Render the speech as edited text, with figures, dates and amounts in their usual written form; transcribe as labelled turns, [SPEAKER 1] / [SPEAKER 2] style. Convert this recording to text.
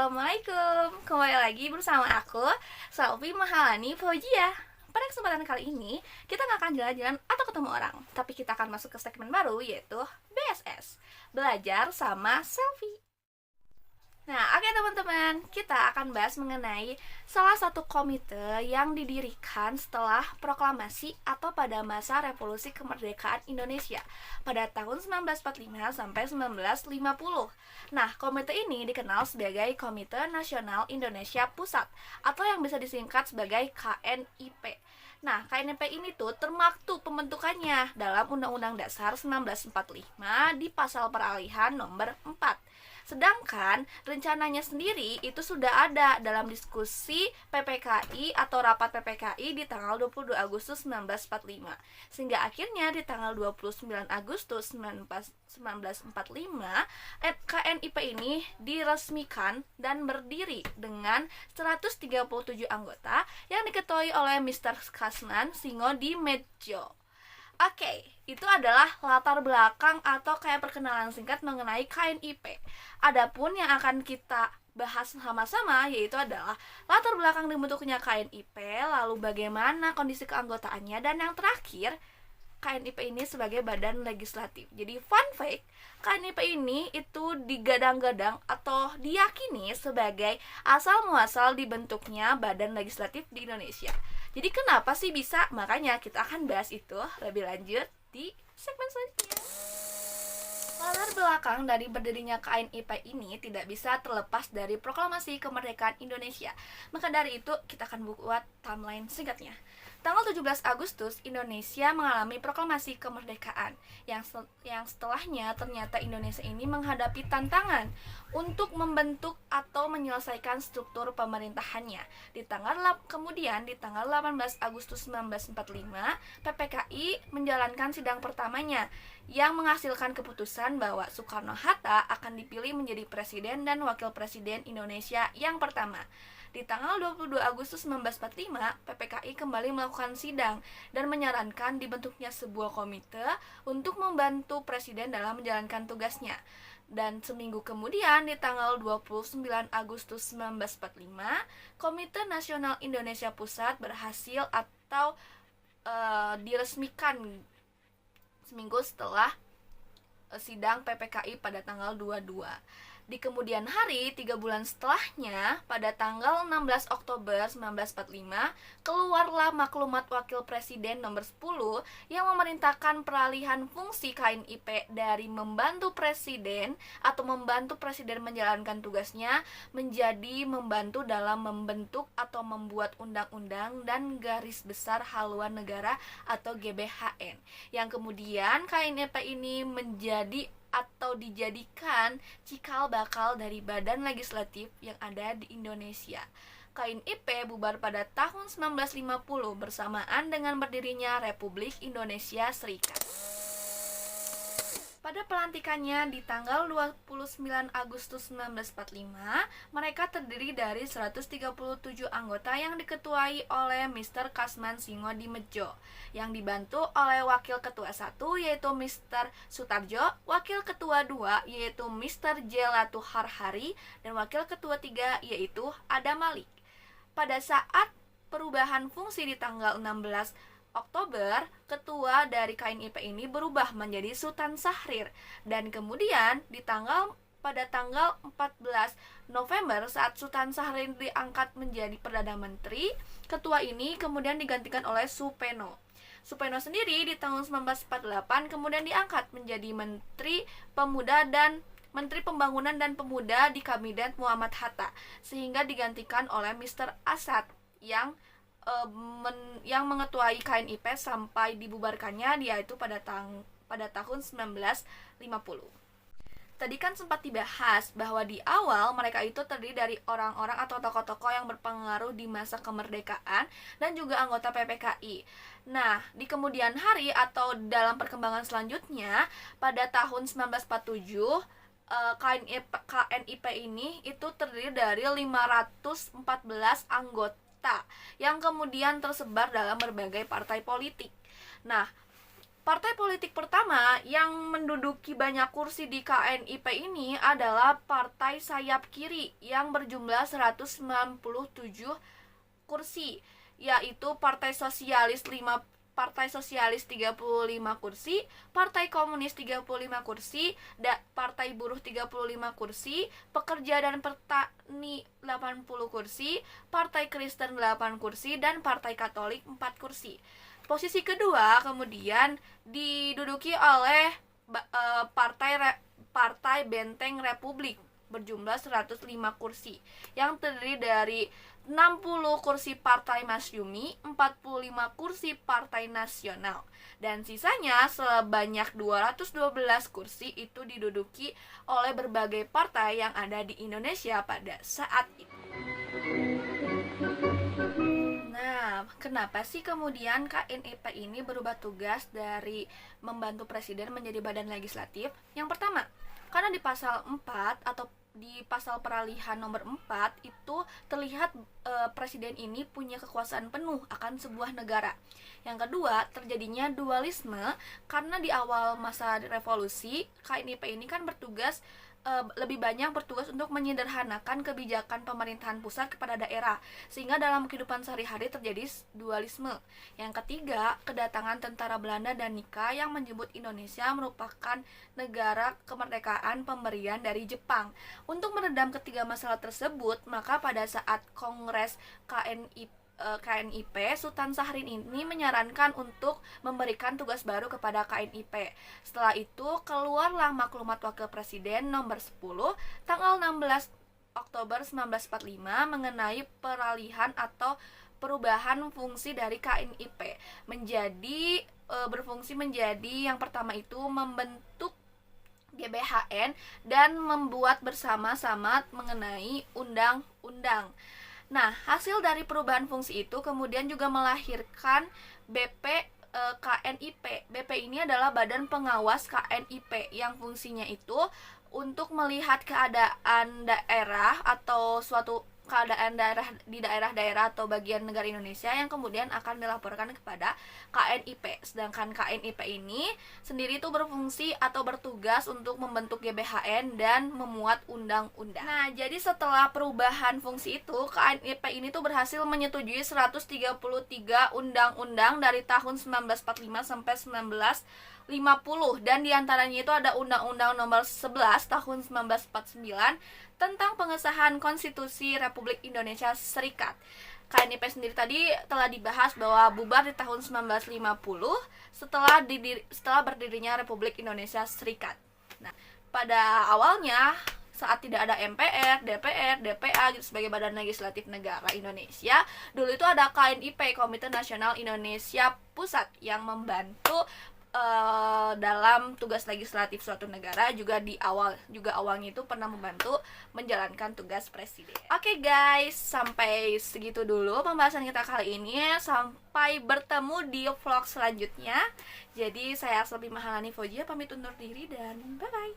[SPEAKER 1] Assalamualaikum, kembali lagi bersama aku, Salvi Mahalani Fauzia. Pada kesempatan kali ini, kita nggak akan jalan-jalan atau ketemu orang, tapi kita akan masuk ke segmen baru, yaitu BSS, Belajar sama Selfie. Nah, oke teman-teman, kita akan bahas mengenai salah satu komite yang didirikan setelah proklamasi atau pada masa revolusi kemerdekaan Indonesia pada tahun 1945 sampai 1950. Nah, komite ini dikenal sebagai Komite Nasional Indonesia Pusat atau yang bisa disingkat sebagai KNIP. Nah, KNIP ini tuh termaktub pembentukannya dalam Undang-Undang Dasar 1945 di pasal peralihan nomor 4. Sedangkan rencananya sendiri itu sudah ada dalam diskusi PPKI atau rapat PPKI di tanggal 22 Agustus 1945. Sehingga akhirnya di tanggal 29 Agustus 1945 KNIP ini diresmikan dan berdiri dengan 137 anggota yang diketuai oleh Mr. Kasman Singodimedjo. Oke, itu adalah latar belakang atau kayak perkenalan singkat mengenai KNIP. Adapun yang akan kita bahas sama-sama yaitu adalah latar belakang dibentuknya KNIP, lalu bagaimana kondisi keanggotaannya, dan yang terakhir, KNIP ini sebagai badan legislatif. Jadi fun fact, KNIP ini itu digadang-gadang atau diyakini sebagai asal muasal dibentuknya badan legislatif di Indonesia. Jadi kenapa sih bisa? Makanya kita akan bahas itu lebih lanjut di segmen selanjutnya. Latar belakang dari berdirinya KNIP ini tidak bisa terlepas dari proklamasi kemerdekaan Indonesia. Maka dari itu kita akan buat timeline singkatnya. Tanggal 17 Agustus, Indonesia mengalami proklamasi kemerdekaan yang setelahnya ternyata Indonesia ini menghadapi tantangan untuk membentuk atau menyelesaikan struktur pemerintahannya. Kemudian di tanggal 18 Agustus 1945, PPKI menjalankan sidang pertamanya yang menghasilkan keputusan bahwa Soekarno-Hatta akan dipilih menjadi presiden dan wakil presiden Indonesia yang pertama. Di tanggal 22 Agustus 1945, PPKI kembali melakukan sidang dan menyarankan dibentuknya sebuah komite untuk membantu presiden dalam menjalankan tugasnya. Dan seminggu kemudian, di tanggal 29 Agustus 1945, Komite Nasional Indonesia Pusat berhasil atau diresmikan seminggu setelah sidang PPKI pada tanggal 22. Di kemudian hari, 3 bulan setelahnya, pada tanggal 16 Oktober 1945, keluarlah maklumat Wakil Presiden nomor 10 yang memerintahkan peralihan fungsi KNIP dari membantu presiden atau membantu presiden menjalankan tugasnya menjadi membantu dalam membentuk atau membuat undang-undang dan garis besar haluan negara atau GBHN. Yang kemudian KNIP ini menjadi atau dijadikan cikal bakal dari badan legislatif yang ada di Indonesia. KNIP bubar pada tahun 1950 bersamaan dengan berdirinya Republik Indonesia Serikat. Pada pelantikannya di tanggal 29 Agustus 1945, mereka terdiri dari 137 anggota yang diketuai oleh Mr. Kasman Singodimedjo, yang dibantu oleh Wakil Ketua 1 yaitu Mr. Sutarjo, Wakil Ketua 2 yaitu Mr. Jelatu Harhari, dan Wakil Ketua 3 yaitu Adam Malik. Pada saat perubahan fungsi di tanggal 16 Oktober, ketua dari KNIP ini berubah menjadi Sultan Syahrir, dan kemudian pada tanggal 14 November saat Sultan Syahrir diangkat menjadi Perdana Menteri, ketua ini kemudian digantikan oleh Supeno. Supeno sendiri di tahun 1948 kemudian diangkat menjadi Menteri Pembangunan dan Pemuda di Kabinet Muhammad Hatta, sehingga digantikan oleh Mr. Asad yang mengetuai KNIP sampai dibubarkannya, yaitu pada tahun 1950. Tadi kan sempat dibahas bahwa di awal mereka itu terdiri dari orang-orang atau tokoh-tokoh yang berpengaruh di masa kemerdekaan dan juga anggota PPKI. Nah, di kemudian hari atau dalam perkembangan selanjutnya, pada tahun 1947 KNIP ini itu terdiri dari 514 anggota yang kemudian tersebar dalam berbagai partai politik. Nah, Partai politik pertama yang menduduki banyak kursi di KNIP ini adalah Partai Sayap Kiri yang berjumlah 197 kursi, yaitu Partai Sosialis 35 kursi, Partai Komunis 35 kursi, Partai Buruh 35 kursi, Pekerja dan Petani 80 kursi, Partai Kristen 8 kursi, dan Partai Katolik 4 kursi. Posisi kedua kemudian diduduki oleh Partai Benteng Republik berjumlah 105 kursi yang terdiri dari 60 kursi Partai Masyumi, 45 kursi Partai Nasional, dan sisanya sebanyak 212 kursi itu diduduki oleh berbagai partai yang ada di Indonesia pada saat itu. Nah, kenapa sih kemudian KNIP ini berubah tugas dari membantu presiden menjadi badan legislatif? Yang pertama, karena di pasal 4 atau di pasal peralihan nomor 4 itu terlihat presiden ini punya kekuasaan penuh akan sebuah negara. Yang kedua, terjadinya dualisme karena di awal masa revolusi KNIP ini kan lebih banyak bertugas untuk menyederhanakan kebijakan pemerintahan pusat kepada daerah, sehingga dalam kehidupan sehari-hari terjadi dualisme. Yang ketiga, kedatangan tentara Belanda dan Nika yang menyebut Indonesia merupakan negara kemerdekaan pemberian dari Jepang. Untuk meredam ketiga masalah tersebut, maka pada saat Kongres KNIP, Sultan Syahrir ini menyarankan untuk memberikan tugas baru kepada KNIP. Setelah itu keluarlah maklumat Wakil Presiden nomor 10 tanggal 16 Oktober 1945 mengenai peralihan atau perubahan fungsi dari KNIP berfungsi menjadi yang pertama itu membentuk GBHN dan membuat bersama-sama mengenai undang-undang. Nah, hasil dari perubahan fungsi itu kemudian juga melahirkan KNIP. BP ini adalah Badan Pengawas KNIP yang fungsinya itu untuk melihat keadaan daerah atau suatu keadaan daerah di daerah-daerah atau bagian negara Indonesia yang kemudian akan dilaporkan kepada KNIP. Sedangkan KNIP ini sendiri itu berfungsi atau bertugas untuk membentuk GBHN dan memuat undang-undang. Nah, jadi setelah perubahan fungsi itu, KNIP ini tuh berhasil menyetujui 133 undang-undang dari tahun 1945 sampai 1950, dan diantaranya itu ada Undang-Undang Nomor 11 tahun 1949 tentang pengesahan Konstitusi Republik Indonesia Serikat. KNIP sendiri tadi telah dibahas bahwa bubar di tahun 1950 setelah berdirinya Republik Indonesia Serikat. Nah, pada awalnya saat tidak ada MPR, DPR, DPA gitu sebagai badan legislatif negara Indonesia, dulu itu ada KNIP, Komite Nasional Indonesia Pusat, yang membantu dalam tugas legislatif suatu negara. Awalnya itu pernah membantu menjalankan tugas presiden. Oke guys, sampai segitu dulu pembahasan kita kali ini. Sampai bertemu di vlog selanjutnya. Jadi saya Asli Mahalani Fojia pamit undur diri dan bye bye.